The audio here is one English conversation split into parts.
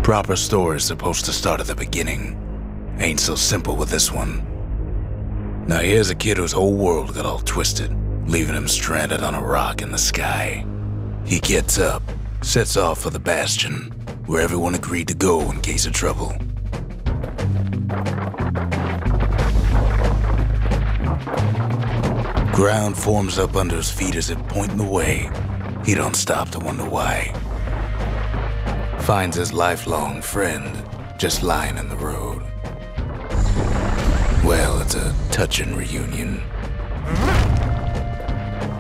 Proper story's supposed to start at the beginning. Ain't so simple with this one. Now here's a kid whose whole world got all twisted, leaving him stranded on a rock in the sky. He gets up, sets off for the Bastion, where everyone agreed to go in case of trouble. Ground forms up under his feet as it pointing the way. He don't stop to wonder why. Finds his lifelong friend just lying in the road. Well, it's a touching reunion.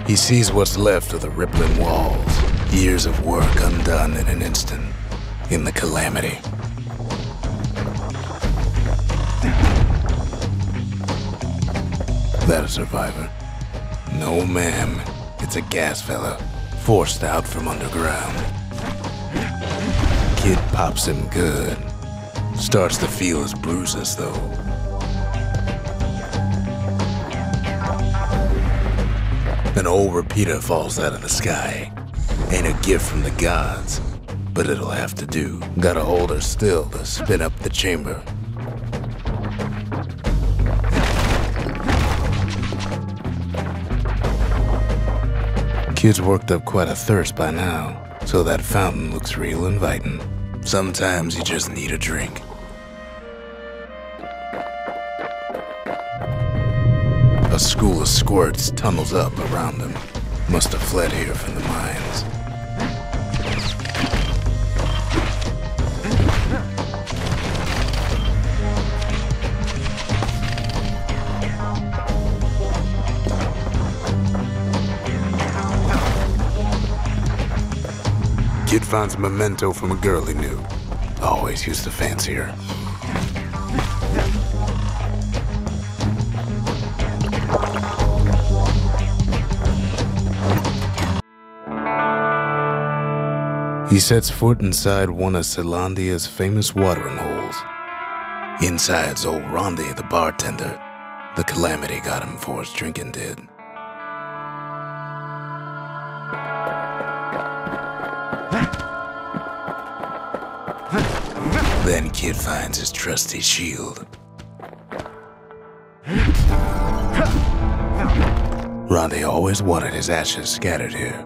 He sees what's left of the rippling walls, years of work undone in an instant, in the calamity. That a survivor? No, ma'am. It's a gas fella, forced out from underground. Kid pops him good. Starts to feel his bruises, though. An old repeater falls out of the sky. Ain't a gift from the gods, but it'll have to do. Gotta hold her still to spin up the chamber. Kid's worked up quite a thirst by now, so that fountain looks real inviting. Sometimes you just need a drink. A school of squirts tunnels up around him. Must have fled here from the mines. Kid finds a memento from a girl he knew. Always used to fancy her. He sets foot inside one of Celandia's famous watering holes. Inside's old Rondi, the bartender. The calamity got him for his drinking did. Then Kid finds his trusty shield. Rondi always wanted his ashes scattered here.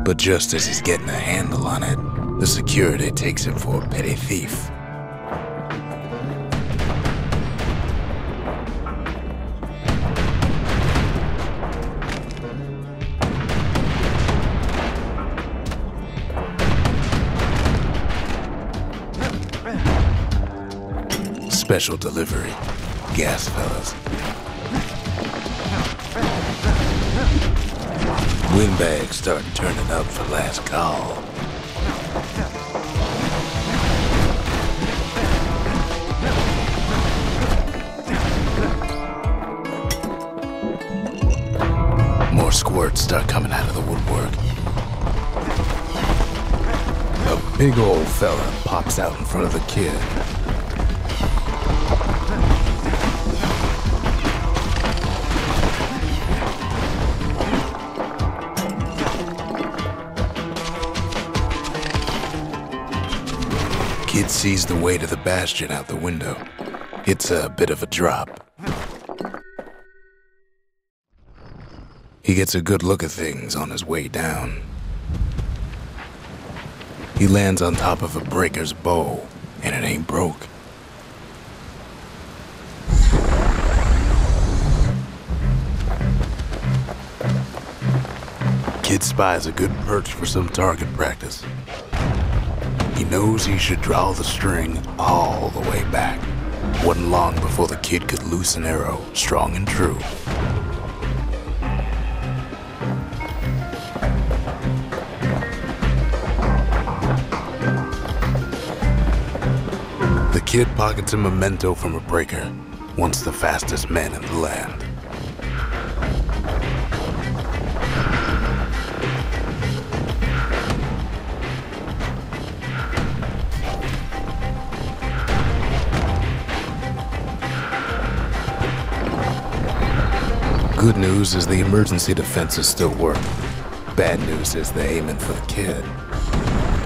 But just as he's getting a handle on it, the security takes him for a petty thief. Special delivery, gas fellas. Windbags start turning up for last call. More squirts start coming out of the woodwork. A big old fella pops out in front of the kid. Kid sees the way to the Bastion out the window. It's a bit of a drop. He gets a good look at things on his way down. He lands on top of a breaker's bow, and it ain't broke. Kid spies a good perch for some target practice. He knows he should draw the string all the way back. Wasn't long before the kid could loose an arrow, strong and true. The kid pockets a memento from a breaker, once the fastest man in the land. Good news is the emergency defenses still work. Bad news is they're aiming for the kid.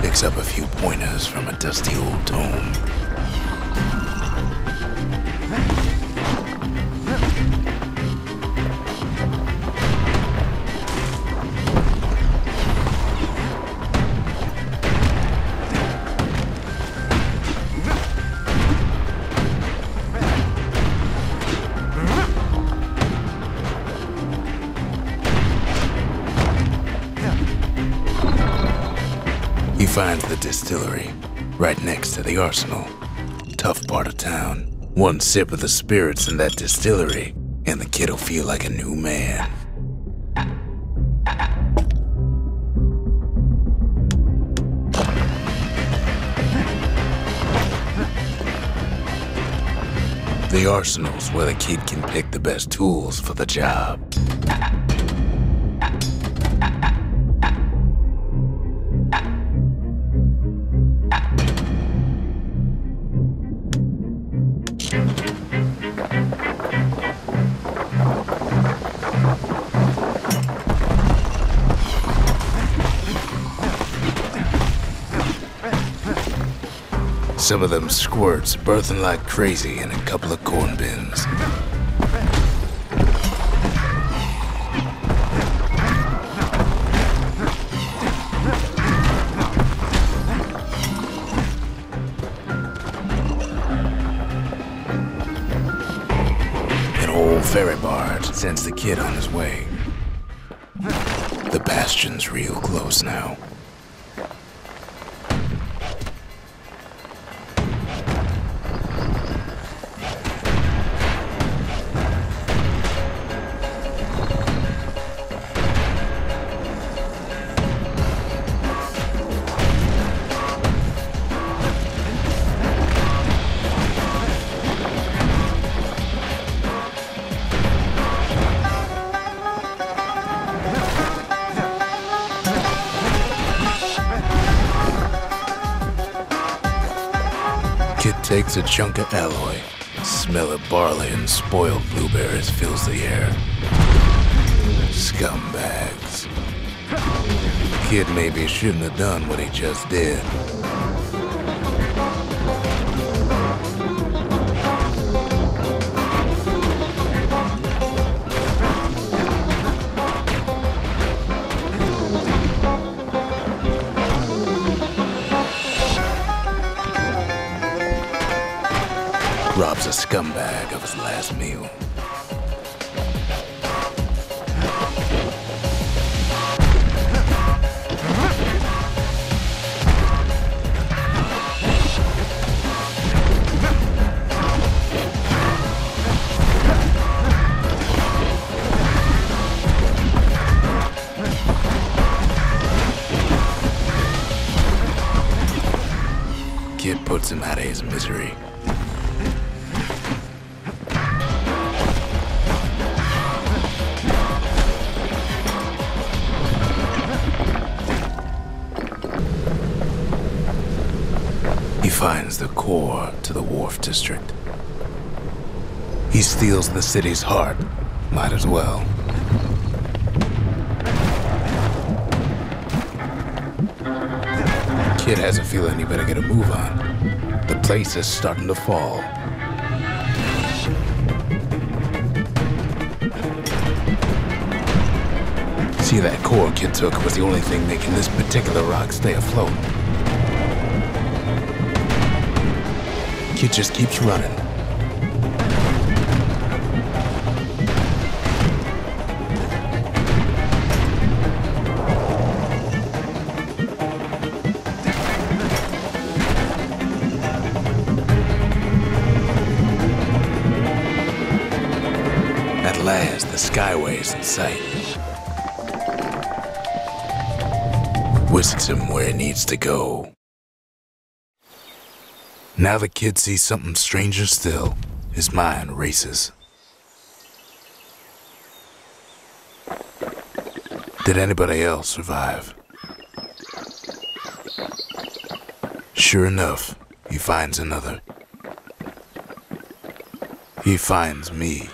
Picks up a few pointers from a dusty old tome. He finds the distillery, right next to the arsenal. Tough part of town. One sip of the spirits in that distillery, and the kid'll feel like a new man. The arsenal's where the kid can pick the best tools for the job. Some of them squirts birthing like crazy in a couple of corn bins. An old ferry barge sends the kid on his way. The Bastion's real close now. Kid takes a chunk of alloy. Smell of barley and spoiled blueberries fills the air. Scumbags. Kid maybe shouldn't have done what he just did. Robs a scumbag of his last meal. Kid puts him out of his misery. He finds the core to the Wharf District. He steals the city's heart. Might as well. Kid has a feeling he better get a move on. The place is starting to fall. See, that core Kid took was the only thing making this particular rock stay afloat. Kid just keeps running. At last, the Skyway's in sight. Whisks him where he needs to go. Now the kid sees something stranger still. His mind races. Did anybody else survive? Sure enough, he finds another. He finds me.